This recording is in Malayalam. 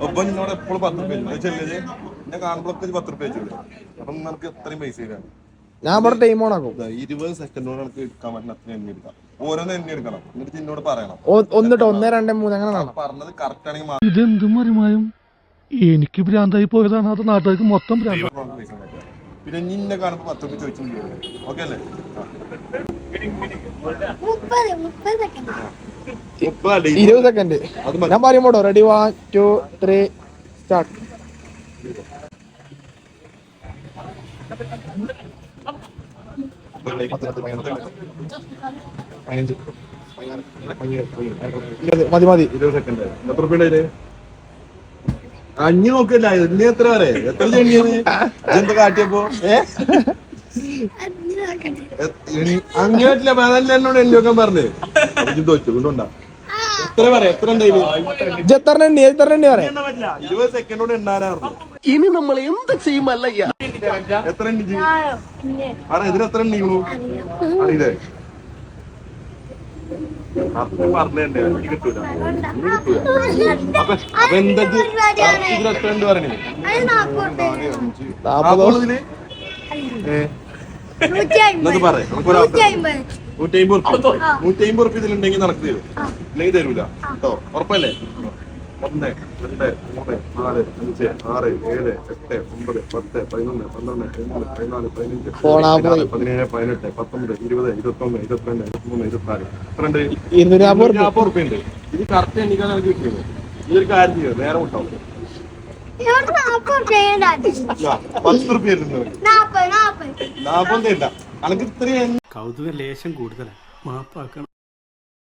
ഒപ്പം എന്നോട് എപ്പോഴും 10 രൂപ ചെല്ലത് എന്നെ കാണുമ്പോഴൊക്കെ 10 രൂപ വെച്ചു. അപ്പൊ നമുക്ക് എത്രയും പൈസ തരാം. ഞാൻ ഇവിടെ ടൈം ഓൺ ആക്കും. 20 സെക്കൻഡോട് നമുക്ക് എടുക്കാൻ പറ്റുന്ന അത്ര എണ്ണി എടുക്കാം. ഓരോന്ന് എണ്ണി എടുക്കണം. എന്നിട്ട് എന്നോട് പറയണം. 1, 2, 1, 2, 3 അങ്ങനെ പറഞ്ഞത് കറക്റ്റ് ആണെങ്കിൽ ഇതെന്തും മറിമായും എനിക്ക് ഭ്രാന്തായി പോയതാണ്. അത് നാട്ടുകാർക്ക് മൊത്തം പിന്നെ നിന്നെ കാണുമ്പോ 10 രൂപ ചോദിച്ചിട്ടുണ്ട്. ഓക്കെ അല്ലേ? 20 സെക്കൻഡ് ഞാൻ പറയുമ്പോട്ടോ. Ready 1, 2, 3 start. മതി 20 സെക്കൻഡ്. എത്ര രൂപ? അഞ്ഞു നോക്കല്ല. ഇനി എത്ര വരെ എത്ര ചെണ്ണിയത് എന്താ കാട്ടിയപ്പോ? അങ്ങനെ പറ്റില്ല. നല്ല എന്നോട് എണ്ണി വെക്കാൻ പറഞ്ഞേ. തോച്ചു കൊണ്ടുണ്ടാ. എത്ര പറയാ? എത്ര ഉണ്ടായില്ല? 20 സെക്കൻഡോട് എണ്ണാനായിരുന്നു. ഇനി നമ്മൾ എന്ത് ചെയ്യുമല്ല എത്ര എണ്ണിച്ച്? ഇതിന് എത്ര എണ്ണിക്കണു അറിയില്ലേ? പറഞ്ഞേ എനിക്ക് കിട്ടൂല. അപ്പൊ എന്താ ഇതിലെത്ര ഉണ്ട് പറഞ്ഞു? 40 എന്നത് പറയാം. നമുക്ക് 150 ഉറുപ്പ് ഇതിലുണ്ടെങ്കിൽ നടക്ക് തരും. ഇല്ലെങ്കിൽ തരൂല കേട്ടോ. ഉറപ്പല്ലേ? 1, 2, 3, 4, 5, 6, 7, 8, 9, 10, 11, 12, 13, 14, 15, 16, 17, 18, 19, 20, 21, 22, 23, 24. 250 ഉറുപ്പ് ഉണ്ട്. ഇത് കറക്റ്റ് എണ്ണിക്കാൻ എനിക്ക് കിട്ടിയത്. ഇതൊരു കാര്യം ചെയ്യോ. നേരെ വിട്ടോ. 10 ഉറുപ്പ് തരുന്നത് 40 ഇല്ല. അനക്ക് ഇത്രയും കൗതുക ലേശം കൂടുതലാണ്. മാപ്പാക്കണം.